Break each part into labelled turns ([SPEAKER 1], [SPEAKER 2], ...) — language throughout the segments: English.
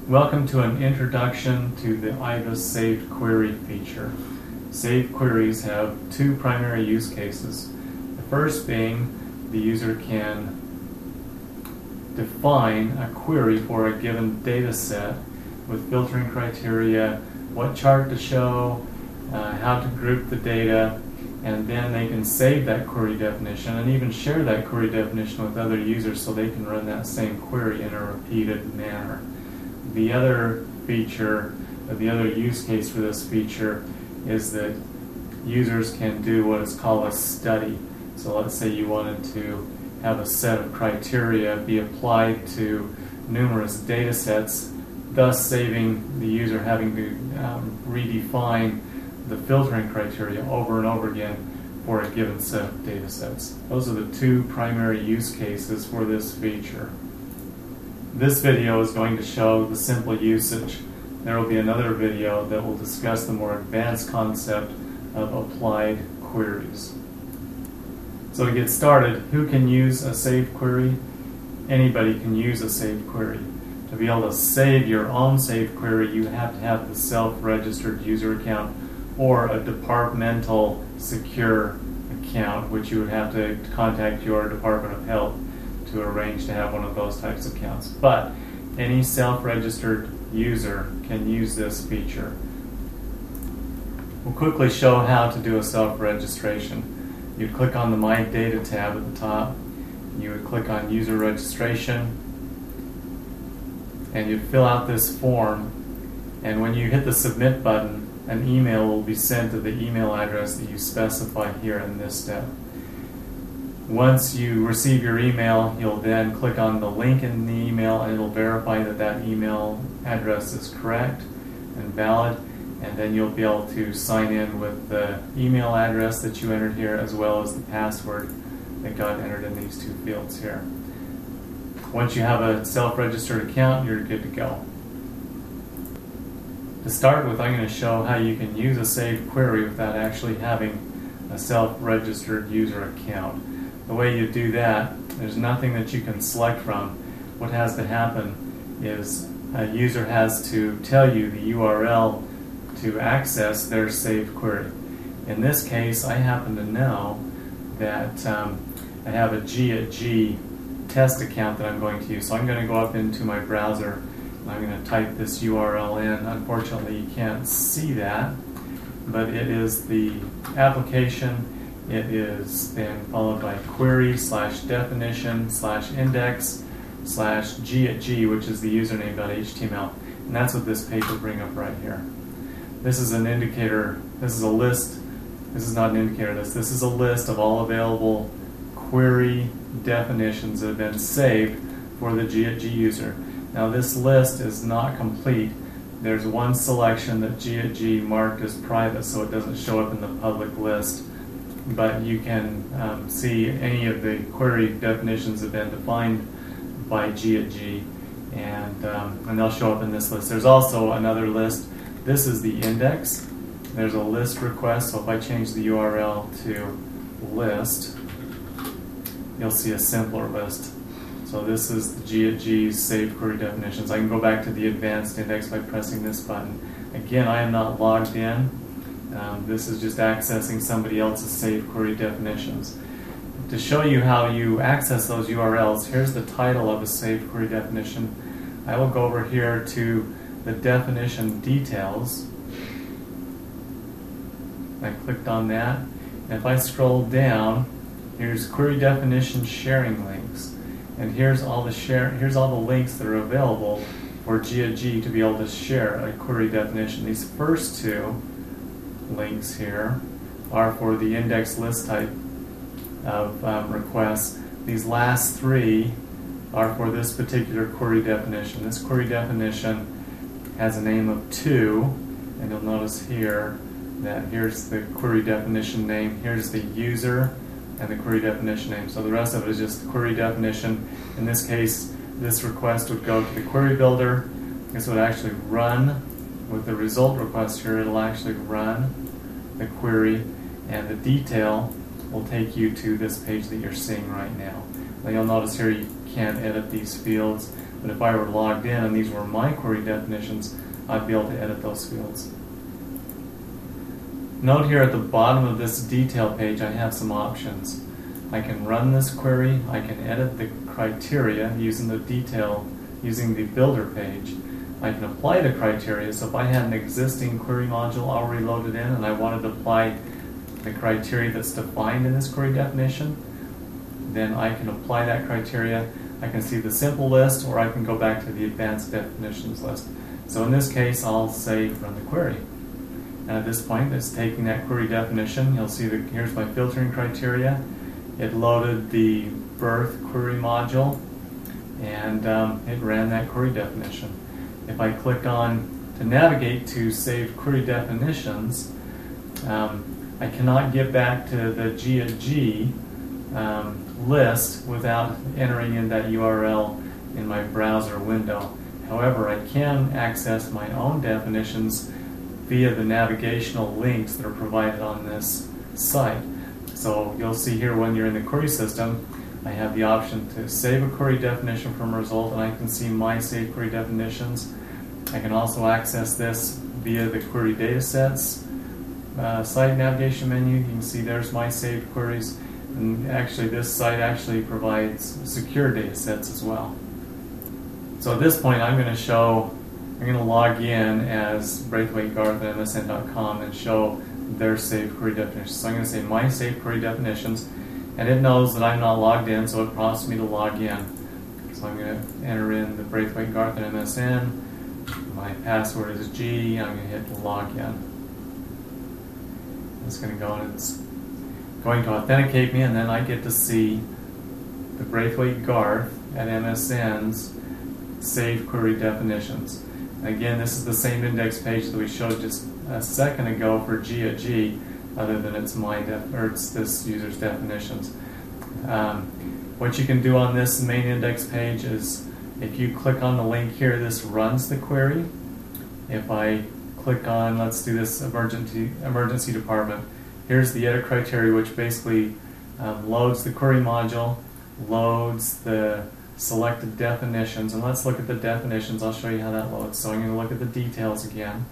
[SPEAKER 1] Welcome to an introduction to the IVAS Saved Query feature. Saved queries have two primary use cases. The first being the user can define a query for a given data set with filtering criteria, what chart to show, how to group the data, and then they can save that query definition and even share that query definition with other users so they can run that same query in a repeated manner. The other feature, the other use case for this feature is that users can do what is called a study. So let's say you wanted to have a set of criteria be applied to numerous data sets, thus saving the user having to redefine the filtering criteria over and over again for a given set of data sets. Those are the two primary use cases for this feature. This video is going to show the simple usage. There will be another video that will discuss the more advanced concept of applied queries. So to get started, who can use a saved query? Anybody can use a saved query. To be able to save your own saved query, you have to have the self-registered user account or a departmental secure account, which you would have to contact your Department of Health to arrange to have one of those types of accounts. But any self-registered user can use this feature. We'll quickly show how to do a self-registration. You'd click on the My Data tab at the top. You would click on User Registration, and you'd fill out this form. And when you hit the Submit button, an email will be sent to the email address that you specify here in this step. Once you receive your email, you'll then click on the link in the email and it'll verify that that email address is correct and valid, and then you'll be able to sign in with the email address that you entered here as well as the password that got entered in these two fields here. Once you have a self-registered account, you're good to go. To start with, I'm going to show how you can use a saved query without actually having a self-registered user account. The way you do that, there's nothing that you can select from. What has to happen is a user has to tell you the URL to access their saved query. In this case, I happen to know that I have a G@G test account that I'm going to use. So I'm going to go up into my browser and I'm going to type this URL in. Unfortunately, you can't see that, but it is the application. It is then followed by query/definition/index/G@G, which is the username.html. And that's what this page will bring up right here. This is an indicator, this is a list, this is not an indicator list, this is a list of all available query definitions that have been saved for the G@G user. Now this list is not complete. There's one selection that G@G marked as private, so it doesn't show up in the public list. But you can see any of the query definitions have been defined by G@G, and they'll show up in this list. There's also another list. This is the index. There's a list request, so if I change the URL to list, you'll see a simpler list. So this is the G@G's saved query definitions. I can go back to the advanced index by pressing this button. Again, I am not logged in. This is just accessing somebody else's saved query definitions. To show you how you access those URLs, here's the title of a saved query definition. I will go over here to the definition details. I clicked on that. And if I scroll down, here's query definition sharing links. And here's all the links that are available for G@G to be able to share a query definition. These first two links here are for the index list type of requests. These last three are for this particular query definition. This query definition has a name of 2, and you'll notice here that here's the query definition name, here's the user, and the query definition name. So the rest of it is just the query definition. In this case, this request would go to the query builder. This would actually run with the result request here. It'll actually run the query, and the detail will take you to this page that you're seeing right now. Now you'll notice here you can't edit these fields. But if I were logged in and these were my query definitions, I'd be able to edit those fields. Note here at the bottom of this detail page I have some options. I can run this query, I can edit the criteria using the builder page. I can apply the criteria, so if I had an existing query module already loaded in and I wanted to apply the criteria that's defined in this query definition, then I can apply that criteria. I can see the simple list, or I can go back to the advanced definitions list. So in this case, I'll say run the query. And at this point, it's taking that query definition. You'll see that here's my filtering criteria. It loaded the birth query module, and it ran that query definition. If I click on to navigate to save query definitions, I cannot get back to the G list without entering in that URL in my browser window. However, I can access my own definitions via the navigational links that are provided on this site. So you'll see here when you're in the query system, I have the option to save a query definition from a result, and I can see my saved query definitions. I can also access this via the query datasets site navigation menu. You can see there's my saved queries, and actually this site actually provides secure datasets as well. So at this point I'm going to log in as Braithwaite-Garth at MSN.com and show their saved query definitions. So I'm going to say my saved query definitions, and it knows that I'm not logged in, so it prompts me to log in. So I'm going to enter in the Braithwaite-Garth at MSN. My password is G. I'm going to hit log in. It's going to go and it's going to authenticate me, and then I get to see the Braithwaite-Garth at MSN's saved query definitions. And again, this is the same index page that we showed just a second ago for G at G, other than it's it's this user's definitions. What you can do on this main index page is, if you click on the link here, this runs the query. If I click on, let's do this emergency department, here's the edit criteria, which basically loads the query module, loads the selected definitions, and let's look at the definitions. I'll show you how that loads. So I'm going to look at the details again,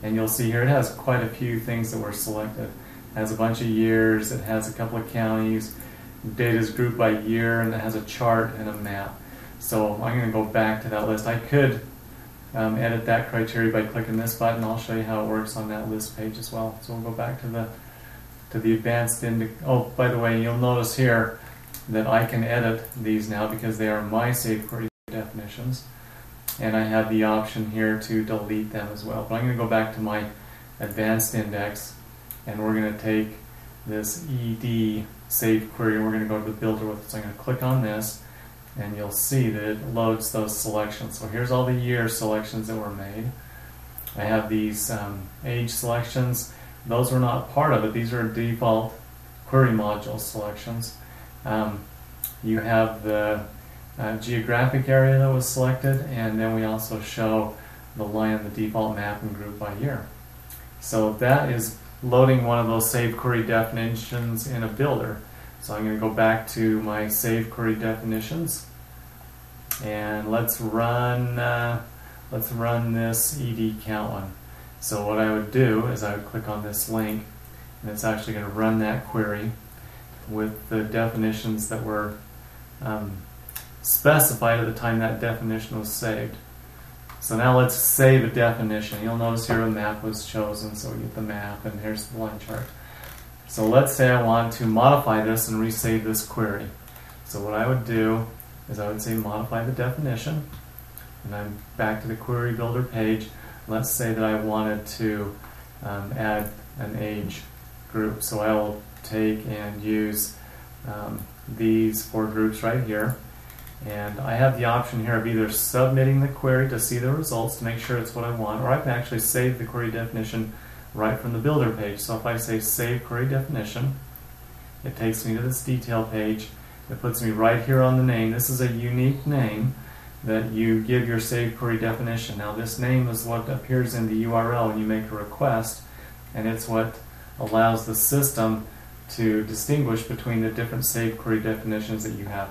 [SPEAKER 1] and you'll see here it has quite a few things that were selected. It has a bunch of years, it has a couple of counties, data is grouped by year, and it has a chart and a map. So I'm going to go back to that list. I could edit that criteria by clicking this button. I'll show you how it works on that list page as well. So we'll go back to the advanced index. Oh, by the way, you'll notice here that I can edit these now because they are my saved query definitions, and I have the option here to delete them as well. But I'm going to go back to my advanced index, and we're going to take this ED saved query and we're going to go to the builder with it. So I'm going to click on this, and you'll see that it loads those selections. So here's all the year selections that were made. I have these age selections. Those were not part of it. These are default query module selections. You have the geographic area that was selected, and then we also show the line of the default map and group by year. So that is loading one of those saved query definitions in a builder. So I'm going to go back to my saved query definitions, and let's run this ED count one. So what I would do is I would click on this link, and it's actually going to run that query with the definitions that were specified at the time that definition was saved. So now let's save a definition. You'll notice here a map was chosen, so we get the map, and here's the line chart. So let's say I want to modify this and resave this query. So what I would do is I would say modify the definition, and I'm back to the query builder page. Let's say that I wanted to add an age group. So I will take and use these 4 groups right here. And I have the option here of either submitting the query to see the results to make sure it's what I want, or I can actually save the query definition right from the builder page. So if I say save query definition, it takes me to this detail page. It puts me right here on the name. This is a unique name that you give your saved query definition. Now this name is what appears in the URL when you make a request, and it's what allows the system to distinguish between the different saved query definitions that you have.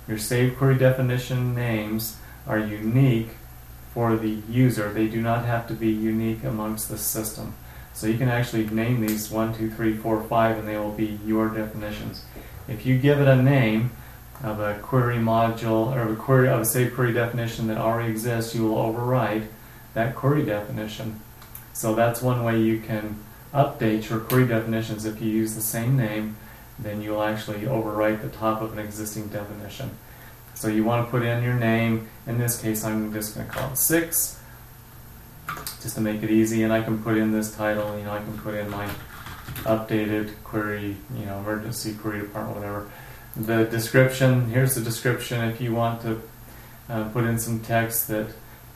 [SPEAKER 1] Your saved query definition names are unique for the user. They do not have to be unique amongst the system. So you can actually name these 1, 2, 3, 4, 5, and they will be your definitions. If you give it a name of a query module or of a saved query definition that already exists, you will override that query definition. So that's one way you can update your query definitions. If you use the same name, then you'll actually overwrite the top of an existing definition. So you want to put in your name. In this case, I'm just going to call it 6, just to make it easy. And I can put in this title. I can put in my updated query, emergency query department, whatever. The description. Here's the description. If you want to put in some text that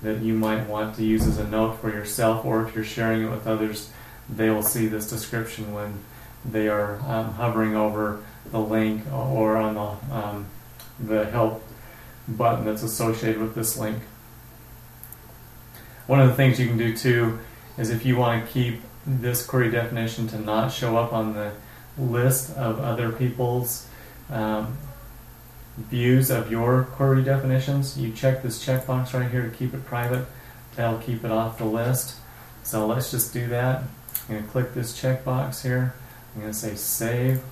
[SPEAKER 1] you might want to use as a note for yourself, or if you're sharing it with others, they will see this description when they are hovering over the link or on the help button that's associated with this link. One of the things you can do too is if you want to keep this query definition to not show up on the list of other people's views of your query definitions, you check this checkbox right here to keep it private. That'll keep it off the list. So let's just do that. I'm going to click this checkbox here. I'm going to say save.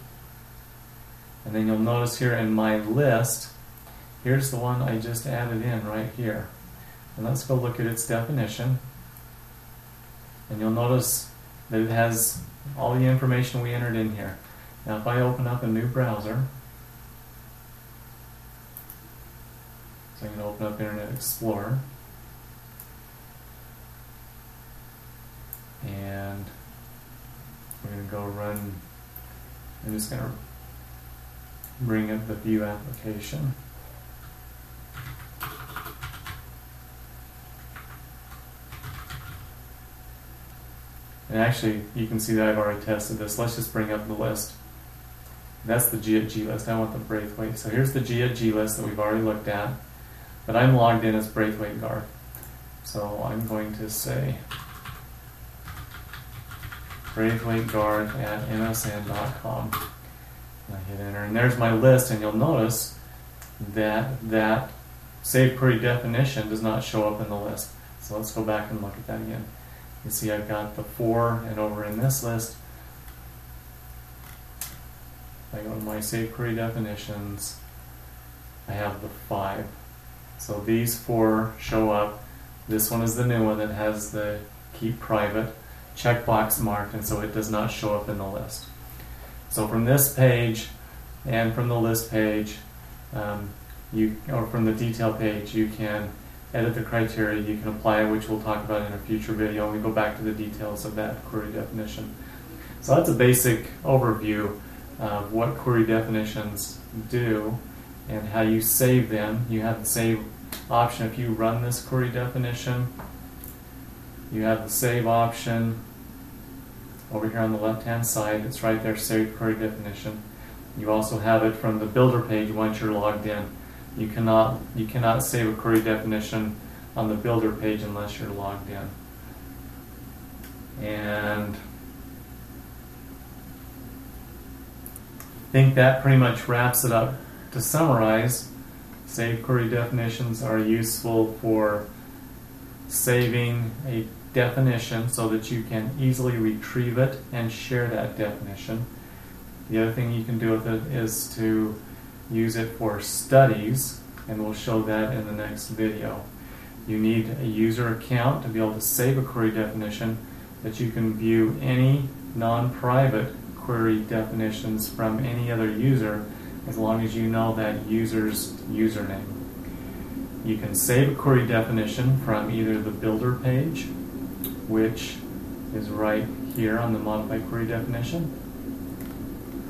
[SPEAKER 1] And then you'll notice here in my list, here's the one I just added in right here. And let's go look at its definition. And you'll notice that it has all the information we entered in here. Now if I open up a new browser, so I'm going to open up Internet Explorer, and we're going to go run, I'm just going to bring up the View application. And actually, you can see that I've already tested this. Let's just bring up the list. That's the G@G list. I want the Braithwaite. So here's the G@G list that we've already looked at. But I'm logged in as Braithwaite Garth. So I'm going to say Braithwaite Garth at msn.com. I hit enter, and there's my list, and you'll notice that that saved query definition does not show up in the list. So let's go back and look at that again. You see I've got the 4, and over in this list, if I go to my saved query definitions, I have the 5. So these 4 show up. This one is the new one that has the keep private checkbox marked, and so it does not show up in the list. So from this page and from the list page, or from the detail page, you can edit the criteria, you can apply it, which we'll talk about in a future video when we go back to the details of that query definition. So that's a basic overview of what query definitions do and how you save them. You have the save option if you run this query definition. You have the save option over here on the left hand side. It's right there, saved query definition. You also have it from the builder page once you're logged in. You cannot save a query definition on the builder page unless you're logged in. And I think that pretty much wraps it up. To summarize, saved query definitions are useful for saving a definition so that you can easily retrieve it and share that definition. The other thing you can do with it is to use it for studies, and we'll show that in the next video. You need a user account to be able to save a query definition, that you can view any non-private query definitions from any other user as long as you know that user's username. You can save a query definition from either the builder page, which is right here on the modified query definition.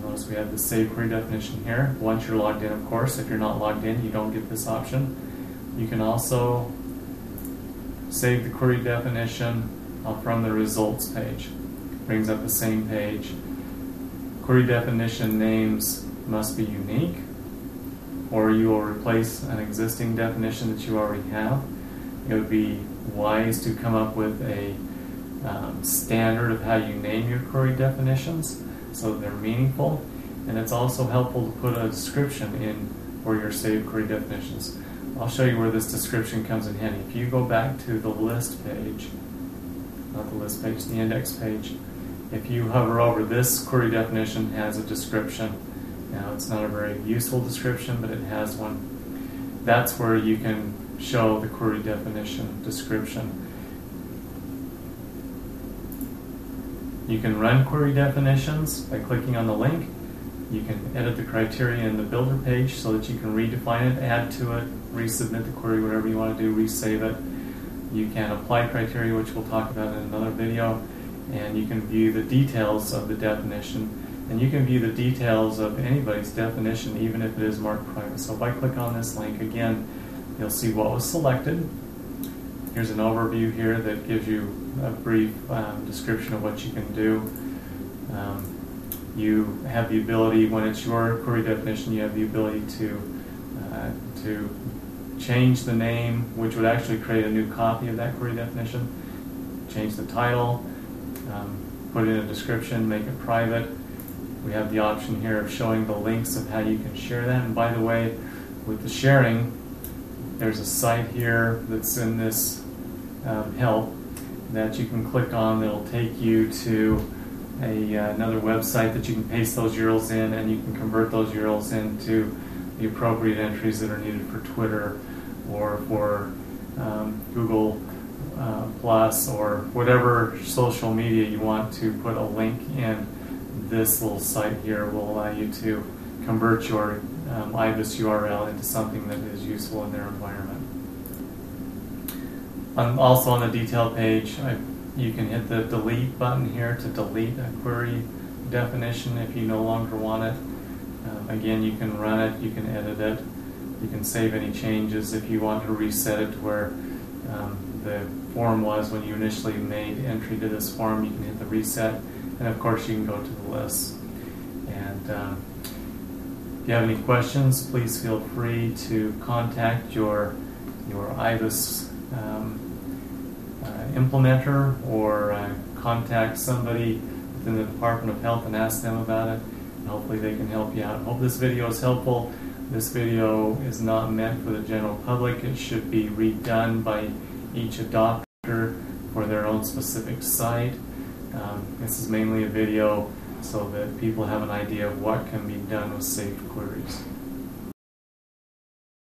[SPEAKER 1] Notice we have the save query definition here. Once you're logged in, of course. If you're not logged in, you don't get this option. You can also save the query definition from the results page. Brings up the same page. Query definition names must be unique, or you will replace an existing definition that you already have. It would be wise to come up with a standard of how you name your query definitions so they're meaningful, and it's also helpful to put a description in for your saved query definitions. I'll show you where this description comes in handy. If you go back to the list page, not the list page, the index page, if you hover over this query definition, has a description. Now it's not a very useful description, but it has one. That's where you can show the query definition description. You can run query definitions by clicking on the link. You can edit the criteria in the builder page so that you can redefine it, add to it, resubmit the query, whatever you want to do, resave it. You can apply criteria, which we'll talk about in another video, and you can view the details of the definition. And you can view the details of anybody's definition, even if it is marked private. So if I click on this link again, you'll see what was selected. Here's an overview here that gives you a brief description of what you can do. You have the ability, when it's your query definition, you have the ability to change the name, which would actually create a new copy of that query definition, change the title, put in a description, make it private. We have the option here of showing the links of how you can share that. And by the way, with the sharing, there's a site here that's in this help that you can click on that'll take you to another website that you can paste those URLs in, and you can convert those URLs into the appropriate entries that are needed for Twitter or for Google Plus or whatever social media you want to put a link in. This little site here will allow you to convert your IBIS URL into something that is useful in their environment. Also on the detail page, you can hit the delete button here to delete a query definition if you no longer want it. Again, you can run it, you can edit it, you can save any changes. If you want to reset it to where the form was when you initially made entry to this form, you can hit the reset, and of course you can go to the list. And if you have any questions, please feel free to contact your IBIS implementer, or contact somebody within the Department of Health and ask them about it, and hopefully they can help you out. I hope this video is helpful. This video is not meant for the general public. It should be redone by each adopter for their own specific site. This is mainly a video so that people have an idea of what can be done with saved queries.